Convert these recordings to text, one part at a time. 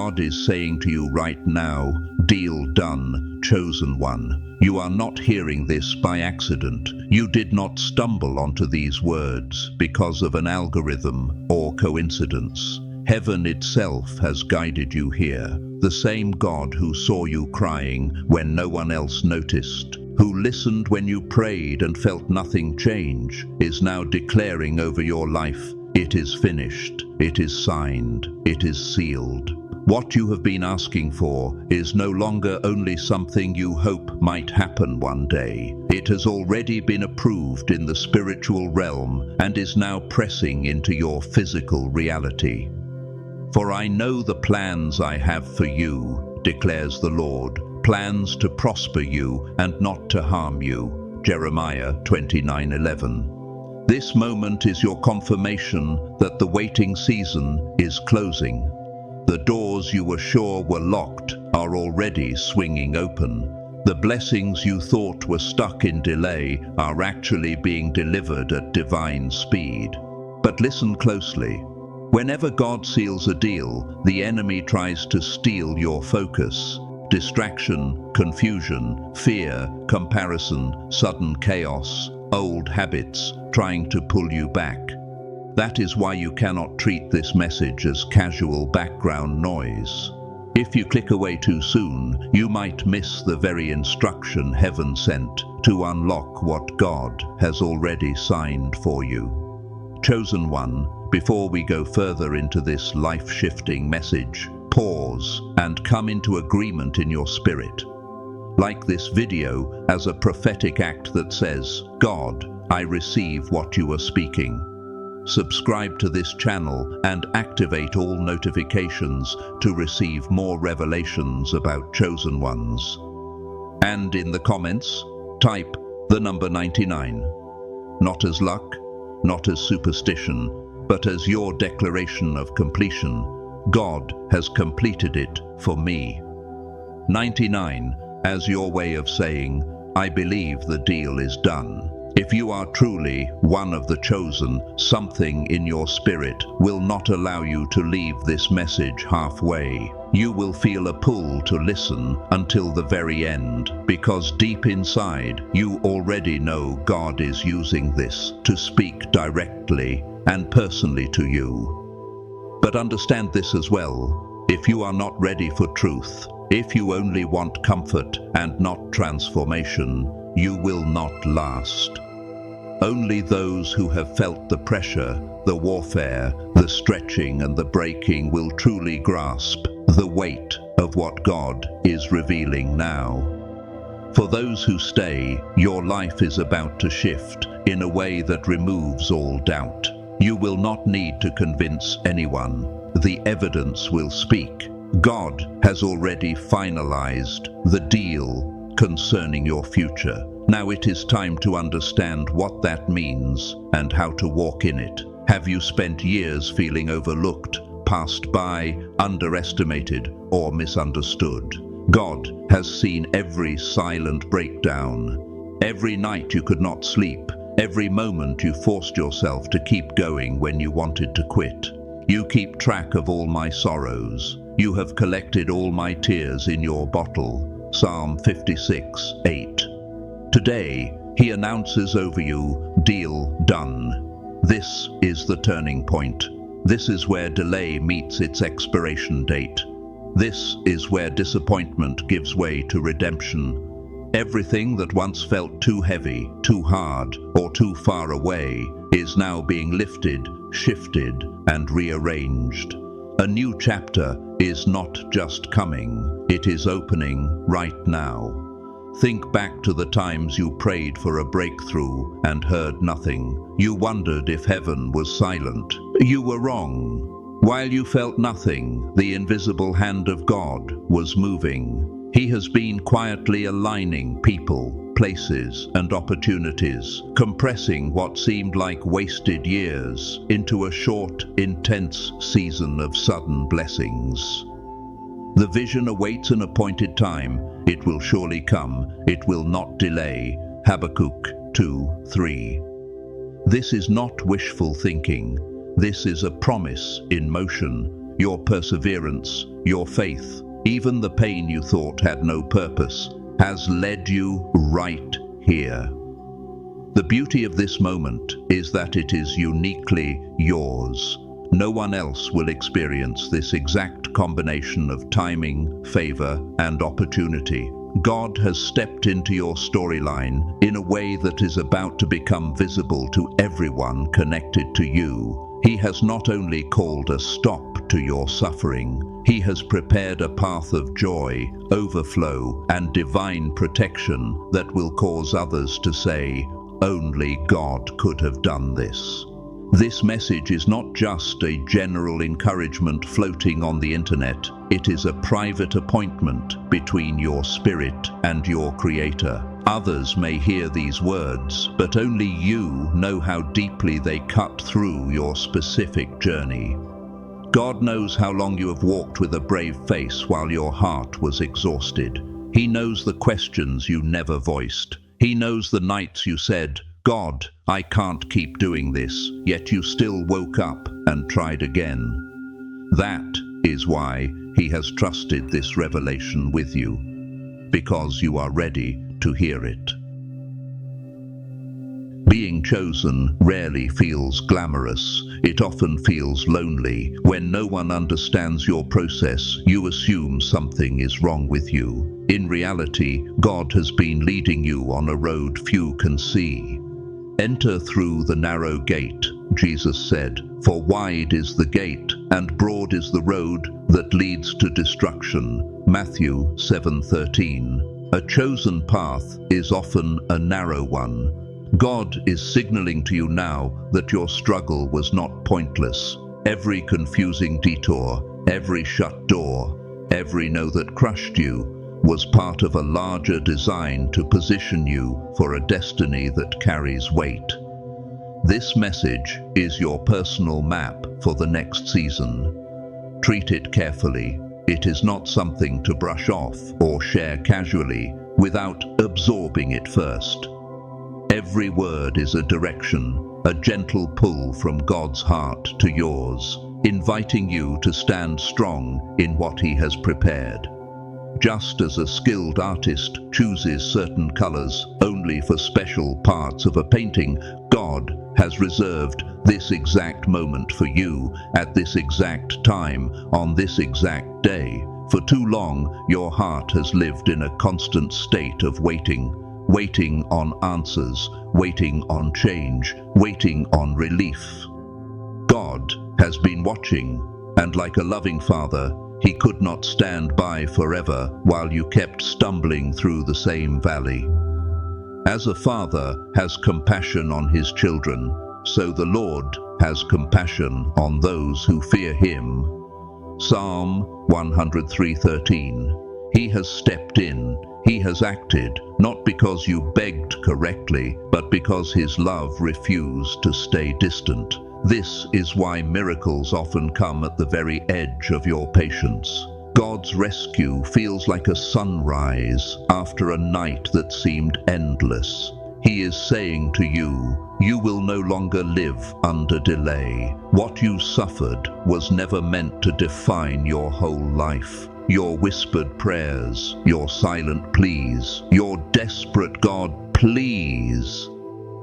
God is saying to you right now, deal done, chosen one. You are not hearing this by accident. You did not stumble onto these words because of an algorithm or coincidence. Heaven itself has guided you here. The same God who saw you crying when no one else noticed, who listened when you prayed and felt nothing change, is now declaring over your life, it is finished, it is signed, it is sealed. What you have been asking for is no longer only something you hope might happen one day. It has already been approved in the spiritual realm and is now pressing into your physical reality. For I know the plans I have for you, declares the Lord, plans to prosper you and not to harm you. Jeremiah 29:11. This moment is your confirmation that the waiting season is closing. The doors you were sure were locked are already swinging open. The blessings you thought were stuck in delay are actually being delivered at divine speed. But listen closely. Whenever God seals a deal, the enemy tries to steal your focus. Distraction, confusion, fear, comparison, sudden chaos, old habits trying to pull you back. That is why you cannot treat this message as casual background noise. If you click away too soon, you might miss the very instruction heaven sent to unlock what God has already signed for you. Chosen one, before we go further into this life-shifting message, pause and come into agreement in your spirit. Like this video as a prophetic act that says, God, I receive what you are speaking. Subscribe to this channel and activate all notifications to receive more revelations about chosen ones. And in the comments, type the number 99. Not as luck, not as superstition, but as your declaration of completion. God has completed it for me. 99 as your way of saying, I believe the deal is done. If you are truly one of the chosen, something in your spirit will not allow you to leave this message halfway. You will feel a pull to listen until the very end, because deep inside, you already know God is using this to speak directly and personally to you. But understand this as well. If you are not ready for truth, if you only want comfort and not transformation, you will not last. Only those who have felt the pressure, the warfare, the stretching and the breaking will truly grasp the weight of what God is revealing now. For those who stay, your life is about to shift in a way that removes all doubt. You will not need to convince anyone. The evidence will speak. God has already finalized the deal concerning your future. Now it is time to understand what that means and how to walk in it. Have you spent years feeling overlooked, passed by, underestimated, or misunderstood? God has seen every silent breakdown. Every night you could not sleep. Every moment you forced yourself to keep going when you wanted to quit. You keep track of all my sorrows. You have collected all my tears in your bottle. Psalm 56:8. Today, he announces over you, deal done. This is the turning point. This is where delay meets its expiration date. This is where disappointment gives way to redemption. Everything that once felt too heavy, too hard, or too far away is now being lifted, shifted, and rearranged. A new chapter is not just coming, it is opening right now. Think back to the times you prayed for a breakthrough and heard nothing. You wondered if heaven was silent. You were wrong. While you felt nothing, the invisible hand of God was moving. He has been quietly aligning people, places, and opportunities, compressing what seemed like wasted years into a short, intense season of sudden blessings. The vision awaits an appointed time. It will surely come. It will not delay. Habakkuk 2:3. This is not wishful thinking. This is a promise in motion. your perseverance, your faith, even the pain you thought had no purpose, has led you right here. The beauty of this moment is that it is uniquely yours. No one else will experience this exact combination of timing, favor, and opportunity. God has stepped into your storyline in a way that is about to become visible to everyone connected to you. He has not only called a stop to your suffering, He has prepared a path of joy, overflow, and divine protection that will cause others to say, "Only God could have done this." This message is not just a general encouragement floating on the internet. It is a private appointment between your spirit and your Creator. Others may hear these words, but only you know how deeply they cut through your specific journey. God knows how long you have walked with a brave face while your heart was exhausted. He knows the questions you never voiced. He knows the nights you said, "God, I can't keep doing this," yet you still woke up and tried again. That is why He has trusted this revelation with you, because you are ready to hear it. Being chosen rarely feels glamorous. It often feels lonely. When no one understands your process, you assume something is wrong with you. In reality, God has been leading you on a road few can see. "Enter through the narrow gate," Jesus said, "for wide is the gate, and broad is the road that leads to destruction." Matthew 7:13. A chosen path is often a narrow one. God is signaling to you now that your struggle was not pointless. Every confusing detour, every shut door, every no that crushed you, was part of a larger design to position you for a destiny that carries weight. This message is your personal map for the next season. Treat it carefully. It is not something to brush off or share casually without absorbing it first. Every word is a direction, a gentle pull from God's heart to yours, inviting you to stand strong in what He has prepared. Just as a skilled artist chooses certain colors only for special parts of a painting, God has reserved this exact moment for you at this exact time on this exact day. For too long, your heart has lived in a constant state of waiting on answers, waiting on change, waiting on relief. God has been watching, and like a loving father, He could not stand by forever while you kept stumbling through the same valley. As a father has compassion on his children, so the Lord has compassion on those who fear Him. Psalm 103:13. He has stepped in. He has acted, not because you begged correctly, but because His love refused to stay distant. This is why miracles often come at the very edge of your patience. God's rescue feels like a sunrise after a night that seemed endless. He is saying to you, you will no longer live under delay. What you suffered was never meant to define your whole life. Your whispered prayers, your silent pleas, your desperate "God, please,"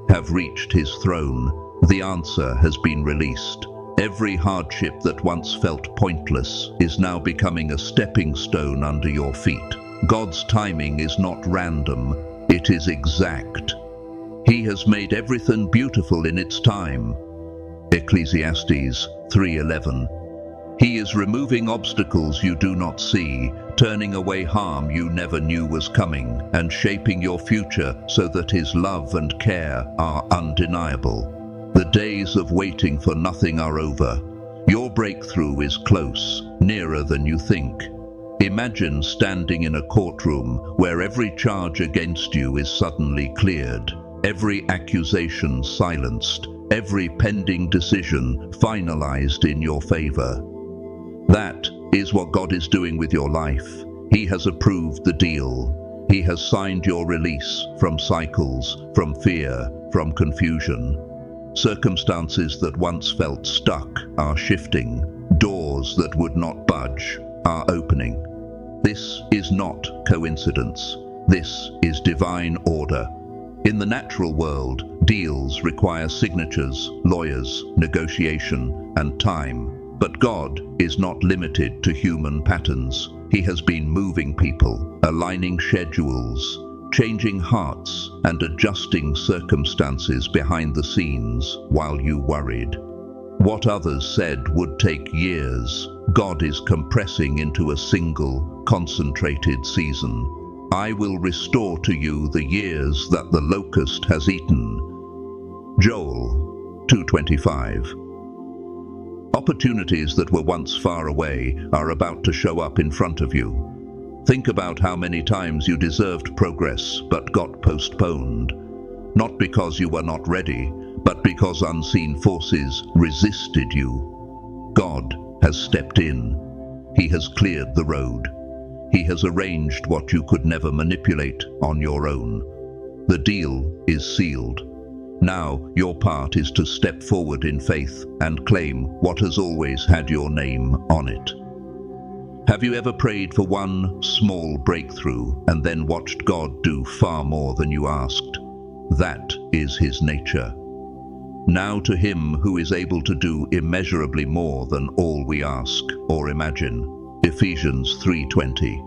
have reached His throne. The answer has been released. Every hardship that once felt pointless is now becoming a stepping stone under your feet. God's timing is not random, it is exact. He has made everything beautiful in its time. Ecclesiastes 3:11. He is removing obstacles you do not see, turning away harm you never knew was coming, and shaping your future so that His love and care are undeniable. The days of waiting for nothing are over. Your breakthrough is close, nearer than you think. Imagine standing in a courtroom where every charge against you is suddenly cleared, every accusation silenced, every pending decision finalized in your favor. That is what God is doing with your life. He has approved the deal. He has signed your release from cycles, from fear, from confusion. Circumstances that once felt stuck are shifting. Doors doors that would not budge are opening. This is not coincidence. This is divine order. In the natural world, deals require signatures, lawyers, negotiation, and time. But God is not limited to human patterns. He has been moving people, aligning schedules, changing hearts, and adjusting circumstances behind the scenes while you worried. What others said would take years, God is compressing into a single, concentrated season. I will restore to you the years that the locust has eaten. Joel 2:25. Opportunities that were once far away are about to show up in front of you. Think about how many times you deserved progress but got postponed. Not because you were not ready, but because unseen forces resisted you. God has stepped in. He has cleared the road. He has arranged what you could never manipulate on your own. The deal is sealed. Now your part is to step forward in faith and claim what has always had your name on it. Have you ever prayed for one small breakthrough and then watched God do far more than you asked? That is His nature. Now to Him who is able to do immeasurably more than all we ask or imagine. Ephesians 3:20.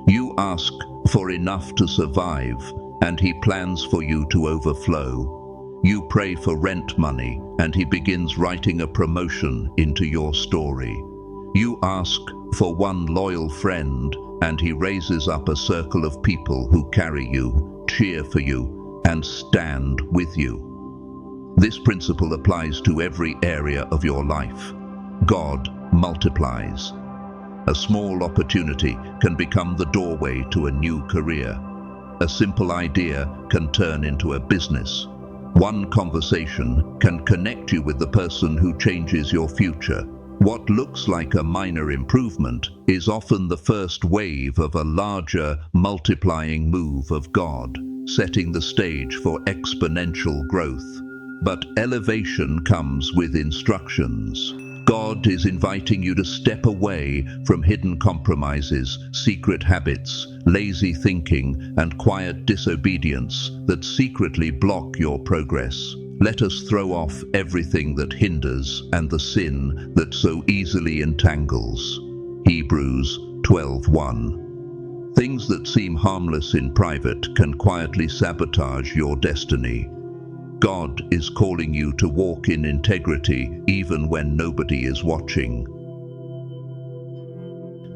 You ask for enough to survive, and He plans for you to overflow. You pray for rent money, and He begins writing a promotion into your story. You ask for one loyal friend, and He raises up a circle of people who carry you, cheer for you, and stand with you. This principle applies to every area of your life. God multiplies. A small opportunity can become the doorway to a new career. A simple idea can turn into a business. One conversation can connect you with the person who changes your future. What looks like a minor improvement is often the first wave of a larger, multiplying move of God, setting the stage for exponential growth. But elevation comes with instructions. God is inviting you to step away from hidden compromises, secret habits, lazy thinking, and quiet disobedience that secretly block your progress. Let us throw off everything that hinders and the sin that so easily entangles. Hebrews 12:1. Things that seem harmless in private can quietly sabotage your destiny. God is calling you to walk in integrity even when nobody is watching.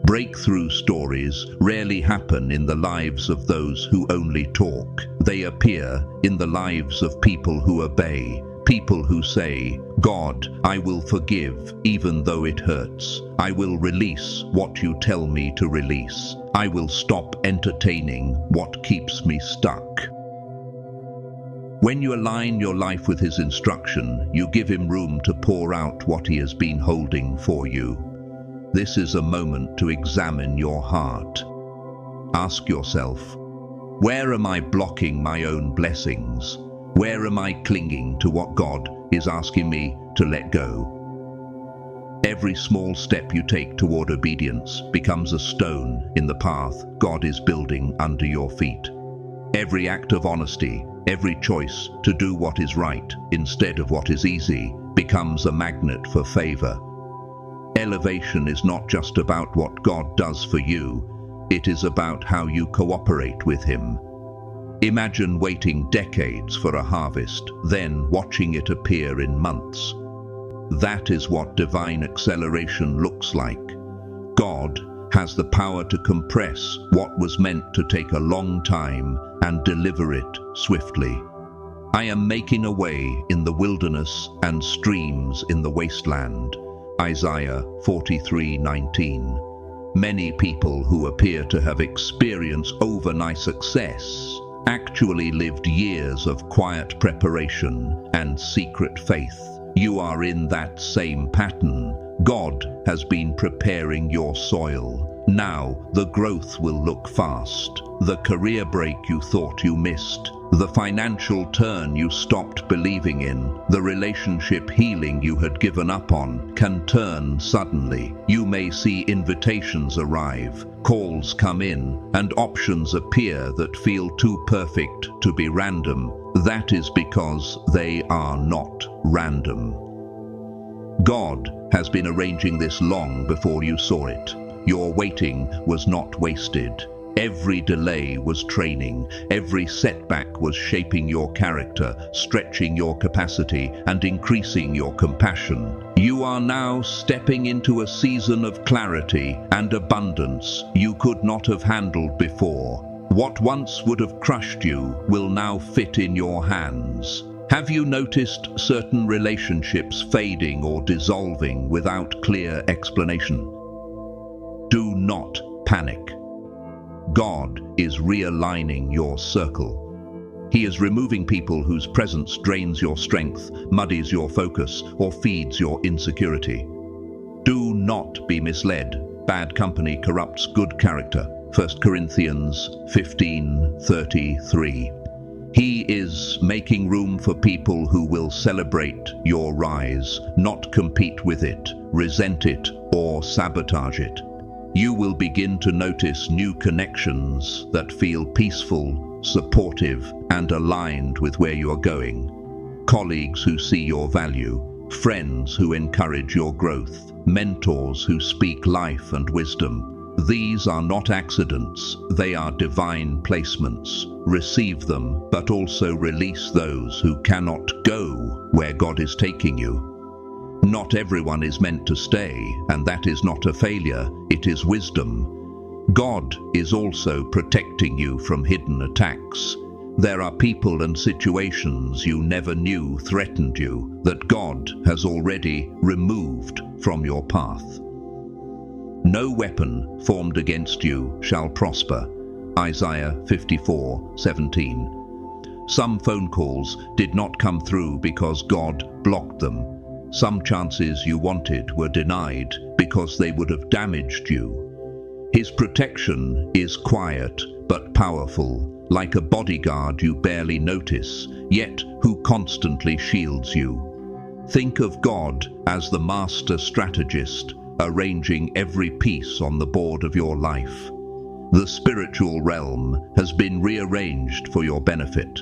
Breakthrough stories rarely happen in the lives of those who only talk. They appear in the lives of people who obey, people who say, God, I will forgive even though it hurts. I will release what you tell me to release. I will stop entertaining what keeps me stuck. When you align your life with His instruction, you give Him room to pour out what He has been holding for you. This is a moment to examine your heart. Ask yourself, where am I blocking my own blessings? Where am I clinging to what God is asking me to let go? Every small step you take toward obedience becomes a stone in the path God is building under your feet. Every act of honesty, every choice to do what is right instead of what is easy becomes a magnet for favor. Elevation is not just about what God does for you, it is about how you cooperate with Him. Imagine waiting decades for a harvest, then watching it appear in months. That is what divine acceleration looks like. God has the power to compress what was meant to take a long time and deliver it swiftly. I am making a way in the wilderness and streams in the wasteland. Isaiah 43:19. Many people who appear to have experienced overnight success actually lived years of quiet preparation and secret faith. You are in that same pattern. God has been preparing your soil. Now the growth will look fast. The career break you thought you missed The financial turn you stopped believing in, the relationship healing you had given up on, can turn suddenly. You may see invitations arrive, calls come in, and options appear that feel too perfect to be random. That is because they are not random. God has been arranging this long before you saw it. Your waiting was not wasted. Every delay was training. Every setback was shaping your character, stretching your capacity, and increasing your compassion. You are now stepping into a season of clarity and abundance you could not have handled before. What once would have crushed you will now fit in your hands. Have you noticed certain relationships fading or dissolving without clear explanation? Do not panic. God is realigning your circle. He is removing people whose presence drains your strength, muddies your focus, or feeds your insecurity. Do not be misled. Bad company corrupts good character. 1 Corinthians 15:33. He is making room for people who will celebrate your rise, not compete with it, resent it, or sabotage it. You will begin to notice new connections that feel peaceful, supportive, and aligned with where you are going. Colleagues who see your value, friends who encourage your growth, mentors who speak life and wisdom. These are not accidents, they are divine placements. Receive them, but also release those who cannot go where God is taking you. Not everyone is meant to stay, and that is not a failure, it is wisdom. God is also protecting you from hidden attacks. There are people and situations you never knew threatened you, that God has already removed from your path. No weapon formed against you shall prosper. Isaiah 54:17. Some phone calls did not come through because God blocked them. Some chances you wanted were denied because they would have damaged you. His protection is quiet but powerful, like a bodyguard you barely notice, yet who constantly shields you. Think of God as the master strategist, arranging every piece on the board of your life. The spiritual realm has been rearranged for your benefit.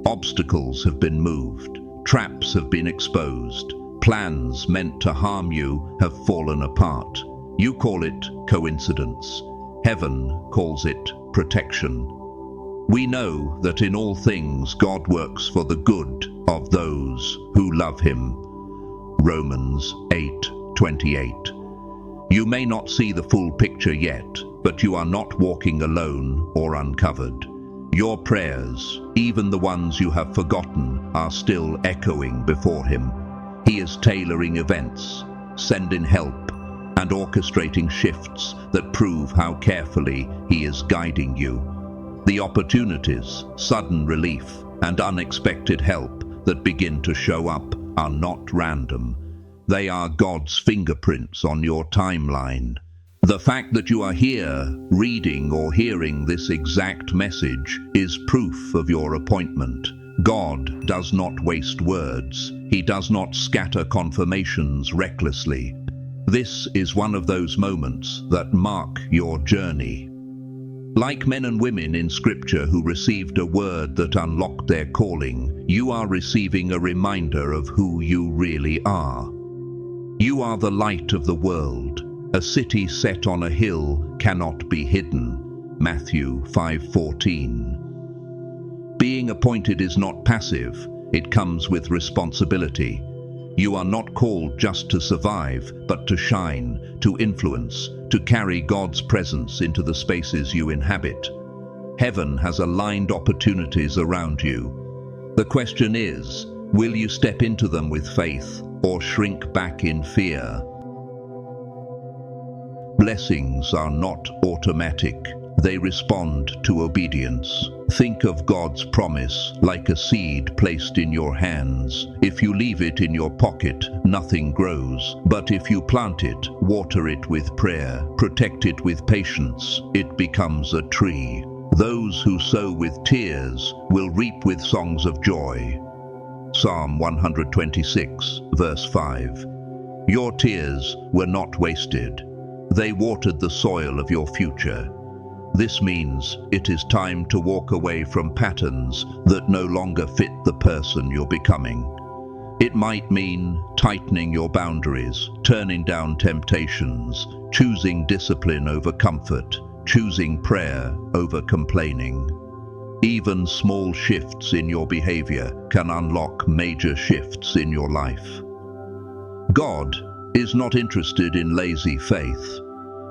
Obstacles have been moved, traps have been exposed, plans meant to harm you have fallen apart. You call it coincidence. Heaven calls it protection. We know that in all things God works for the good of those who love Him. Romans 8:28. You may not see the full picture yet, but you are not walking alone or uncovered. Your prayers, even the ones you have forgotten, are still echoing before Him. He is tailoring events, sending help, and orchestrating shifts that prove how carefully He is guiding you. The opportunities, sudden relief, and unexpected help that begin to show up are not random. They are God's fingerprints on your timeline. The fact that you are here, reading or hearing this exact message, is proof of your appointment. God does not waste words. He does not scatter confirmations recklessly. This is one of those moments that mark your journey. Like men and women in Scripture who received a word that unlocked their calling, you are receiving a reminder of who you really are. You are the light of the world. A city set on a hill cannot be hidden. Matthew 5:14. Being appointed is not passive, it comes with responsibility. You are not called just to survive, but to shine, to influence, to carry God's presence into the spaces you inhabit. Heaven has aligned opportunities around you. The question is, will you step into them with faith or shrink back in fear? Blessings are not automatic. They respond to obedience. Think of God's promise like a seed placed in your hands. If you leave it in your pocket, nothing grows. But if you plant it, water it with prayer, protect it with patience, it becomes a tree. Those who sow with tears will reap with songs of joy. Psalm 126, verse 5. Your tears were not wasted. They watered the soil of your future. This means it is time to walk away from patterns that no longer fit the person you're becoming. It might mean tightening your boundaries, turning down temptations, choosing discipline over comfort, choosing prayer over complaining. Even small shifts in your behavior can unlock major shifts in your life. God is not interested in lazy faith.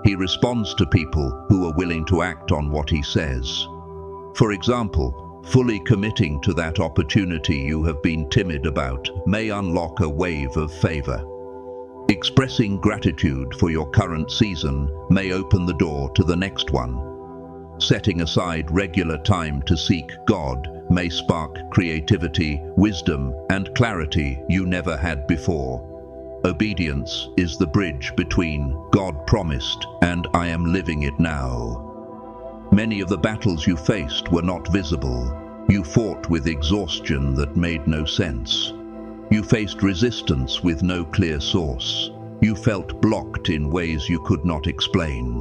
He responds to people who are willing to act on what he says. For example, fully committing to that opportunity you have been timid about may unlock a wave of favor. Expressing gratitude for your current season may open the door to the next one. Setting aside regular time to seek God may spark creativity, wisdom, and clarity you never had before. Obedience is the bridge between God promised and I am living it now. Many of the battles you faced were not visible. You fought with exhaustion that made no sense. You faced resistance with no clear source. You felt blocked in ways you could not explain.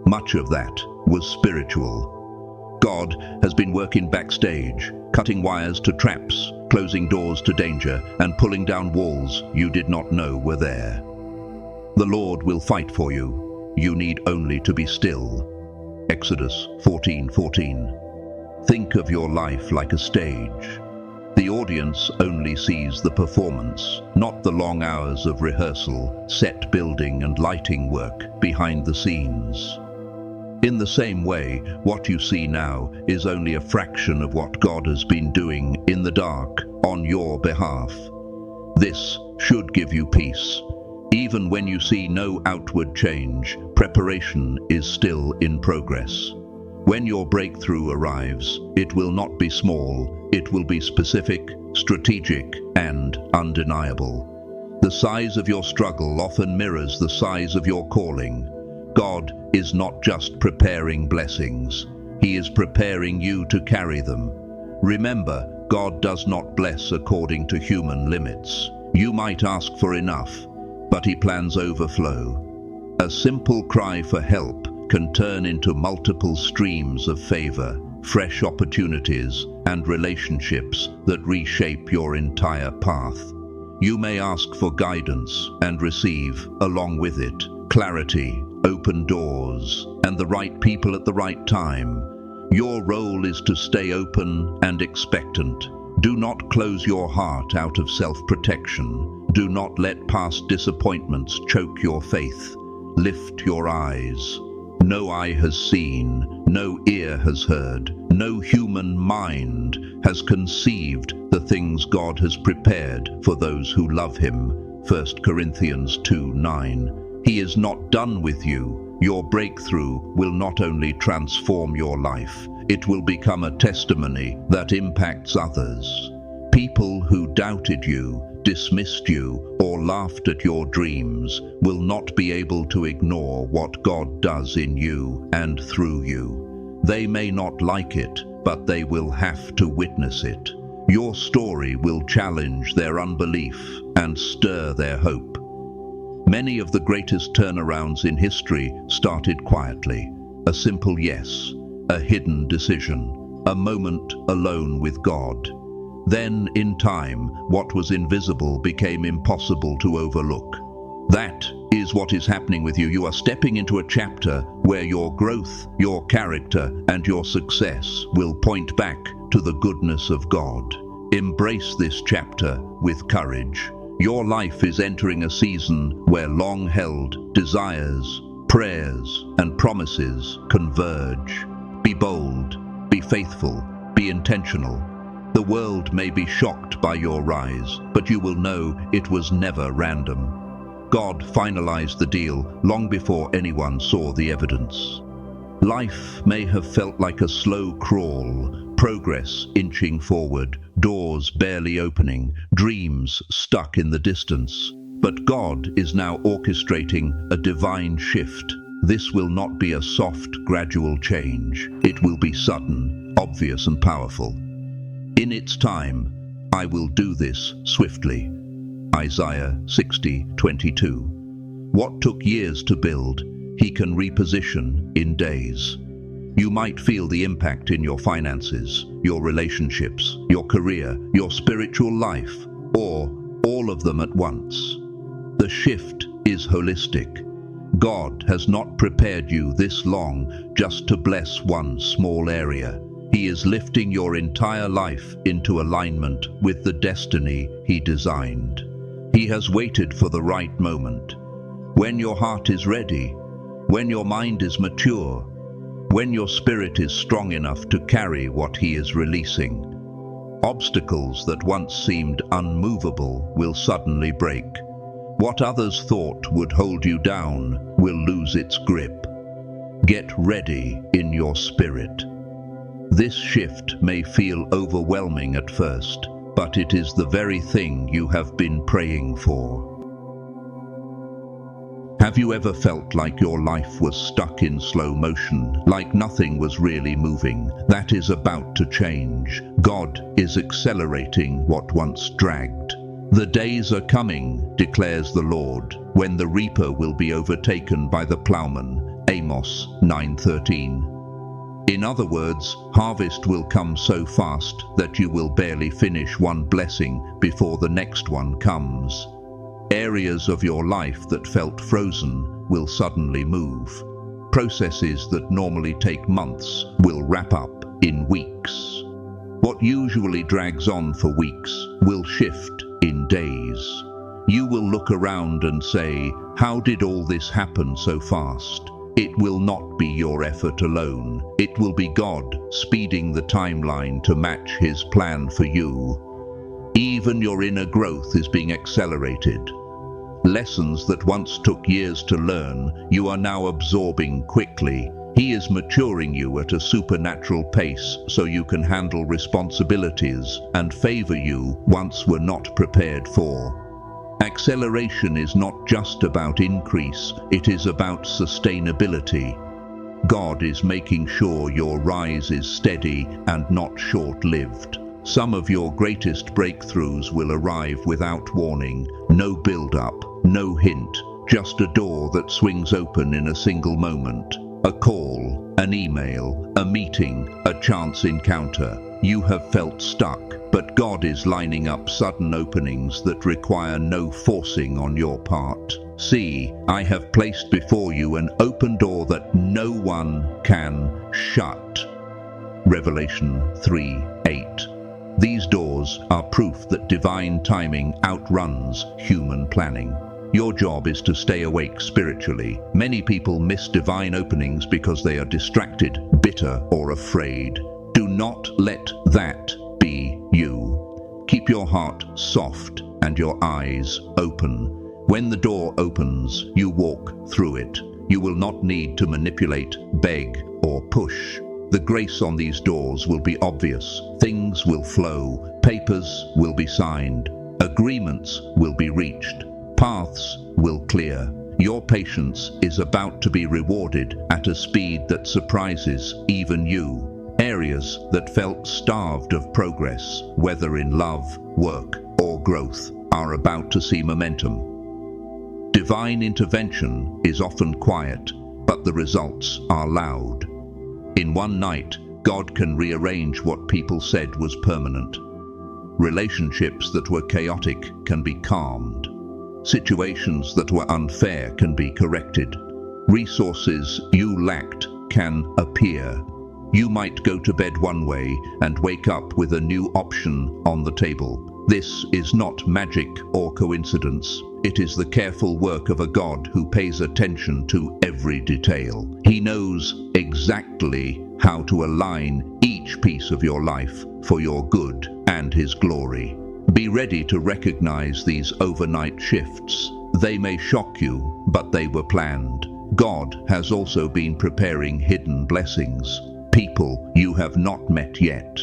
Much of that was spiritual. God has been working backstage, cutting wires to traps, closing doors to danger, and pulling down walls you did not know were there. The Lord will fight for you. You need only to be still. Exodus 14:14. Think of your life like a stage. The audience only sees the performance, not the long hours of rehearsal, set building and lighting work behind the scenes. In the same way, what you see now is only a fraction of what God has been doing in the dark on your behalf. This should give you peace. Even when you see no outward change, preparation is still in progress. When your breakthrough arrives, it will not be small, it will be specific, strategic, and undeniable. The size of your struggle often mirrors the size of your calling. God is not just preparing blessings, He is preparing you to carry them. Remember, God does not bless according to human limits. You might ask for enough, but He plans overflow. A simple cry for help can turn into multiple streams of favor, fresh opportunities, and relationships that reshape your entire path. You may ask for guidance and receive, along with it, clarity, open doors, and the right people at the right time. Your role is to stay open and expectant. Do not close your heart out of self-protection. Do not let past disappointments choke your faith. Lift your eyes. No eye has seen, no ear has heard, no human mind has conceived the things God has prepared for those who love Him. 1 Corinthians 2:9. He is not done with you. Your breakthrough will not only transform your life, it will become a testimony that impacts others. People who doubted you, dismissed you, or laughed at your dreams will not be able to ignore what God does in you and through you. They may not like it, but they will have to witness it. Your story will challenge their unbelief and stir their hope. Many of the greatest turnarounds in history started quietly. A simple yes, a hidden decision, a moment alone with God. Then, in time, what was invisible became impossible to overlook. That is what is happening with you. You are stepping into a chapter where your growth, your character, and your success will point back to the goodness of God. Embrace this chapter with courage. Your life is entering a season where long-held desires, prayers, and promises converge. Be bold, be faithful, be intentional. The world may be shocked by your rise, but you will know it was never random. God finalized the deal long before anyone saw the evidence. Life may have felt like a slow crawl, progress inching forward, doors barely opening, dreams stuck in the distance. But God is now orchestrating a divine shift. This will not be a soft, gradual change. It will be sudden, obvious and powerful. In its time, I will do this swiftly. Isaiah 60:22. What took years to build, He can reposition in days. You might feel the impact in your finances, your relationships, your career, your spiritual life, or all of them at once. The shift is holistic. God has not prepared you this long just to bless one small area. He is lifting your entire life into alignment with the destiny He designed. He has waited for the right moment. When your heart is ready, when your mind is mature, when your spirit is strong enough to carry what He is releasing, obstacles that once seemed unmovable will suddenly break. What others thought would hold you down will lose its grip. Get ready in your spirit. This shift may feel overwhelming at first, but it is the very thing you have been praying for. Have you ever felt like your life was stuck in slow motion, like nothing was really moving? That is about to change. God is accelerating what once dragged. The days are coming, declares the Lord, when the reaper will be overtaken by the plowman. Amos 9:13. In other words, harvest will come so fast that you will barely finish one blessing before the next one comes. Areas of your life that felt frozen will suddenly move. Processes that normally take months will wrap up in weeks. What usually drags on for weeks will shift in days. You will look around and say, "How did all this happen so fast?" It will not be your effort alone. It will be God speeding the timeline to match His plan for you. Even your inner growth is being accelerated. Lessons that once took years to learn, you are now absorbing quickly. He is maturing you at a supernatural pace so you can handle responsibilities and favor you once were not prepared for. Acceleration is not just about increase, it is about sustainability. God is making sure your rise is steady and not short-lived. Some of your greatest breakthroughs will arrive without warning, no build-up, no hint, just a door that swings open in a single moment. A call, an email, a meeting, a chance encounter. You have felt stuck, but God is lining up sudden openings that require no forcing on your part. See, I have placed before you an open door that no one can shut. Revelation 3:8. These doors are proof that divine timing outruns human planning. Your job is to stay awake spiritually. Many people miss divine openings because they are distracted, bitter, or afraid. Do not let that be you. Keep your heart soft and your eyes open. When the door opens, you walk through it. You will not need to manipulate, beg, or push. The grace on these doors will be obvious. Things will flow. Papers will be signed. Agreements will be reached. Paths will clear. Your patience is about to be rewarded at a speed that surprises even you. Areas that felt starved of progress, whether in love, work, or growth, are about to see momentum. Divine intervention is often quiet, but the results are loud. In one night, God can rearrange what people said was permanent. Relationships that were chaotic can be calmed. Situations that were unfair can be corrected. Resources you lacked can appear. You might go to bed one way and wake up with a new option on the table. This is not magic or coincidence. It is the careful work of a God who pays attention to every detail. He knows exactly how to align each piece of your life for your good and His glory. Be ready to recognize these overnight shifts. They may shock you, but they were planned. God has also been preparing hidden blessings. People you have not met yet.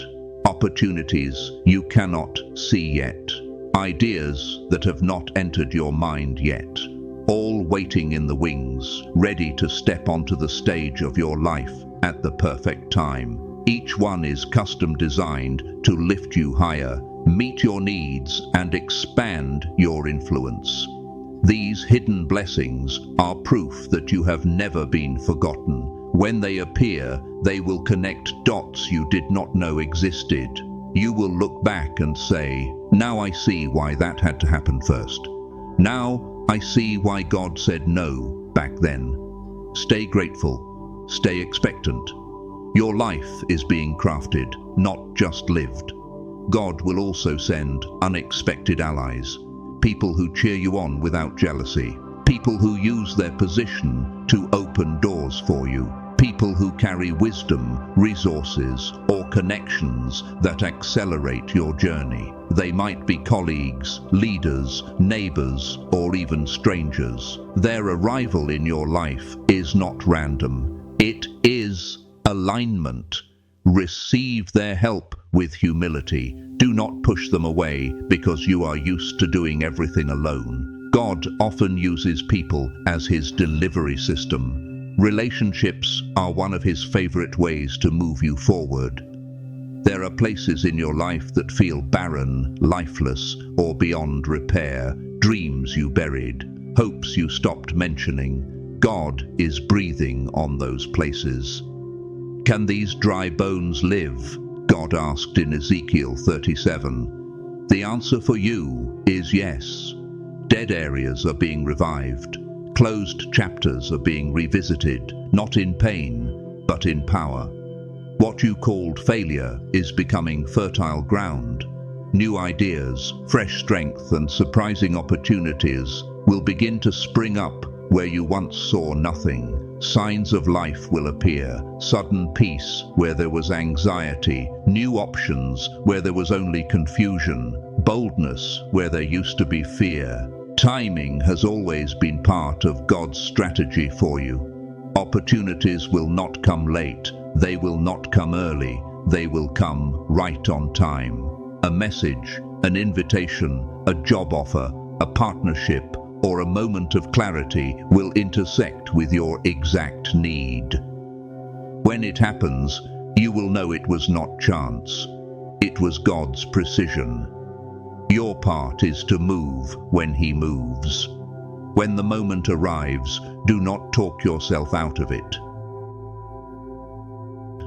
Opportunities you cannot see yet. Ideas that have not entered your mind yet. all waiting in the wings, ready to step onto the stage of your life at the perfect time. Each one is custom designed to lift you higher, meet your needs, and expand your influence. These hidden blessings are proof that you have never been forgotten. When they appear, they will connect dots you did not know existed. You will look back and say, "Now I see why that had to happen first. Now I see why God said no back then." Stay grateful. Stay expectant. Your life is being crafted, not just lived. God will also send unexpected allies, people who cheer you on without jealousy, people who use their position to open doors for you, people who carry wisdom, resources, or connections that accelerate your journey. They might be colleagues, leaders, neighbors, or even strangers. Their arrival in your life is not random. It is alignment. Receive their help with humility. Do not push them away because you are used to doing everything alone. God often uses people as his delivery system. Relationships are one of his favorite ways to move you forward. There are places in your life that feel barren, lifeless, or beyond repair, dreams you buried, hopes you stopped mentioning. God is breathing on those places. "Can these dry bones live?" God asked in Ezekiel 37. The answer for you is yes. Dead areas are being revived. Closed chapters are being revisited, not in pain, but in power. What you called failure is becoming fertile ground. New ideas, fresh strength, and surprising opportunities will begin to spring up where you once saw nothing. Signs of life will appear, sudden peace where there was anxiety, new options where there was only confusion, boldness where there used to be fear. Timing has always been part of God's strategy for you. Opportunities will not come late, they will not come early, they will come right on time. A message, an invitation, a job offer, a partnership, or a moment of clarity will intersect with your exact need. When it happens, you will know it was not chance. It was God's precision. Your part is to move when he moves. When the moment arrives, do not talk yourself out of it.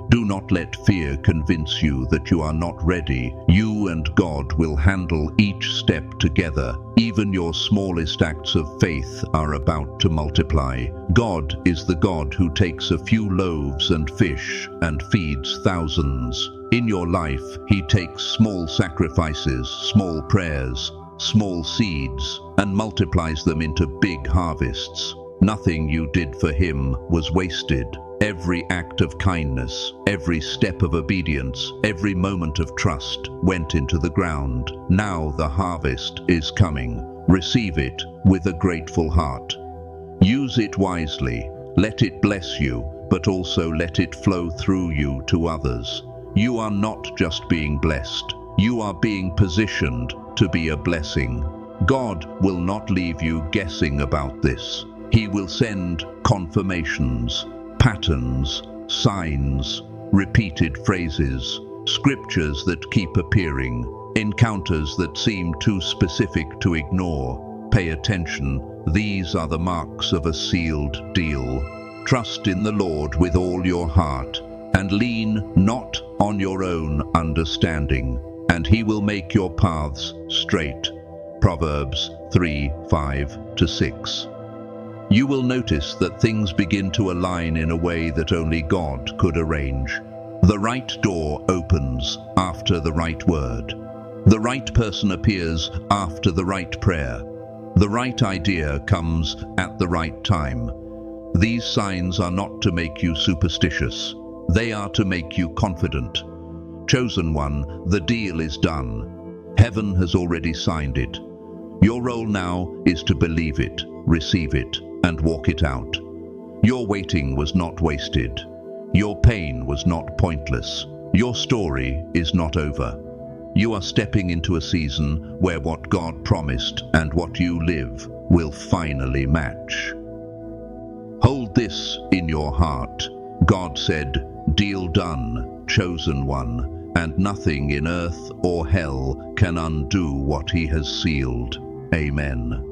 Do not let fear convince you that you are not ready. You and God will handle each step together. Even your smallest acts of faith are about to multiply. God is the God who takes a few loaves and fish and feeds thousands. In your life, he takes small sacrifices, small prayers, small seeds, and multiplies them into big harvests. Nothing you did for him was wasted. Every act of kindness, every step of obedience, every moment of trust went into the ground. Now the harvest is coming. Receive it with a grateful heart. Use it wisely. Let it bless you, but also let it flow through you to others. You are not just being blessed. You are being positioned to be a blessing. God will not leave you guessing about this. He will send confirmations, patterns, signs, repeated phrases, scriptures that keep appearing, encounters that seem too specific to ignore. Pay attention. These are the marks of a sealed deal. Trust in the Lord with all your heart, and lean not on your own understanding, and he will make your paths straight. Proverbs 3:5-6. You will notice that things begin to align in a way that only God could arrange. The right door opens after the right word. The right person appears after the right prayer. The right idea comes at the right time. These signs are not to make you superstitious. They are to make you confident. Chosen one, the deal is done. Heaven has already signed it. Your role now is to believe it, receive it, and walk it out. Your waiting was not wasted. Your pain was not pointless. Your story is not over. You are stepping into a season where what God promised and what you live will finally match. Hold this in your heart. God said, "Deal done, chosen one," and nothing in earth or hell can undo what he has sealed. Amen.